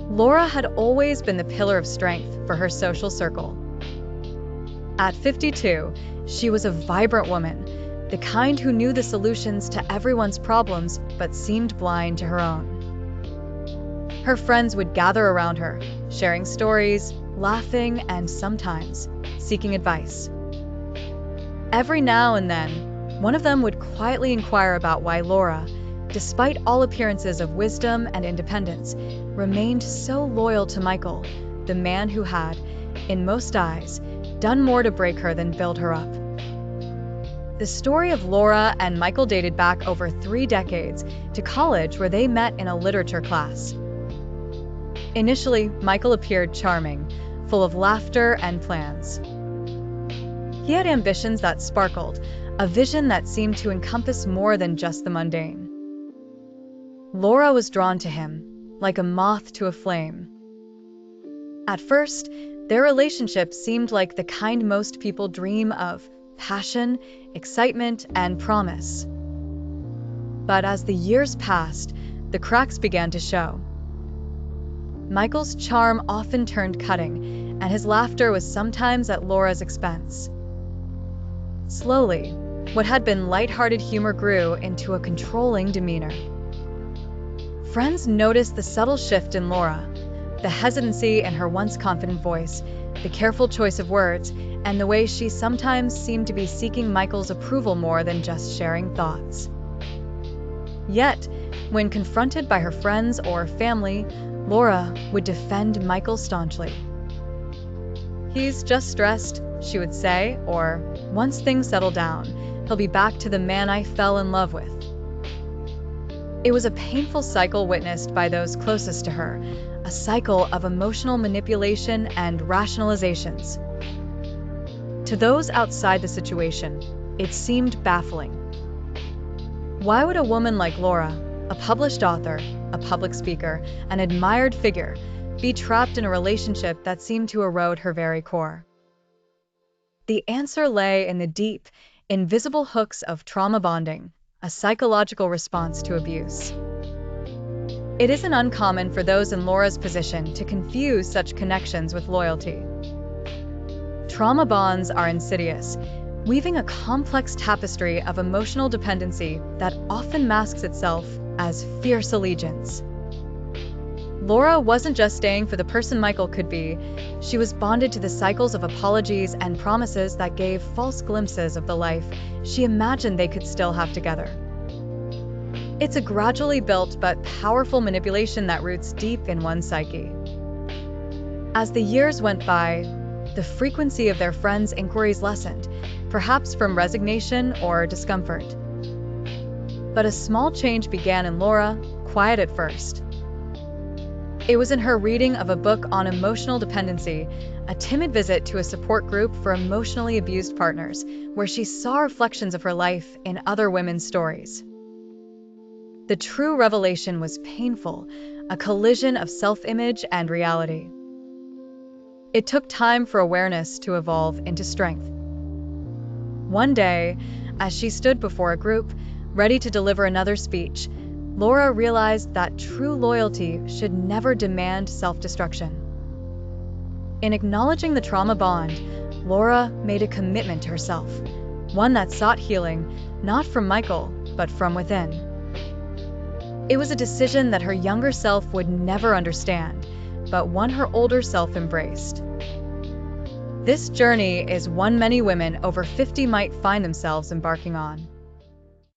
Laura had always been the pillar of strength for her social circle. At 52, she was a vibrant woman, the kind who knew the solutions to everyone's problems but seemed blind to her own. Her friends would gather around her, sharing stories, laughing, and sometimes seeking advice. Every now and then, one of them would quietly inquire about why Laura, despite all appearances of wisdom and independence, remained so loyal to Michael, the man who had, in most eyes, done more to break her than build her up. The story of Laura and Michael dated back over 3 decades to college, where they met in a literature class. Initially, Michael appeared charming, full of laughter and plans. He had ambitions that sparkled, a vision that seemed to encompass more than just the mundane. Laura was drawn to him, like a moth to a flame. At first, their relationship seemed like the kind most people dream of: passion, excitement, and promise. But as the years passed, the cracks began to show. Michael's charm often turned cutting, and his laughter was sometimes at Laura's expense. Slowly, what had been lighthearted humor grew into a controlling demeanor. Friends noticed the subtle shift in Laura, the hesitancy in her once confident voice, the careful choice of words, and the way she sometimes seemed to be seeking Michael's approval more than just sharing thoughts. Yet, when confronted by her friends or family, Laura would defend Michael staunchly. "He's just stressed," she would say, or, "Once things settle down, he'll be back to the man I fell in love with." It was a painful cycle witnessed by those closest to her, a cycle of emotional manipulation and rationalizations. To those outside the situation, it seemed baffling. Why would a woman like Laura, a published author, a public speaker, an admired figure, be trapped in a relationship that seemed to erode her very core? The answer lay in the deep, invisible hooks of trauma bonding, a psychological response to abuse. It isn't uncommon for those in Laura's position to confuse such connections with loyalty. Trauma bonds are insidious, weaving a complex tapestry of emotional dependency that often masks itself as fierce allegiance. Laura wasn't just staying for the person Michael could be, she was bonded to the cycles of apologies and promises that gave false glimpses of the life she imagined they could still have together. It's a gradually built but powerful manipulation that roots deep in one's psyche. As the years went by, the frequency of their friends' inquiries lessened, perhaps from resignation or discomfort. But a small change began in Laura, quiet at first. It was in her reading of a book on emotional dependency, a timid visit to a support group for emotionally abused partners, where she saw reflections of her life in other women's stories. The true revelation was painful, a collision of self-image and reality. It took time for awareness to evolve into strength. One day, as she stood before a group, ready to deliver another speech, Laura realized that true loyalty should never demand self-destruction. In acknowledging the trauma bond, Laura made a commitment to herself, one that sought healing, not from Michael, but from within. It was a decision that her younger self would never understand, but one her older self embraced. This journey is one many women over 50 might find themselves embarking on.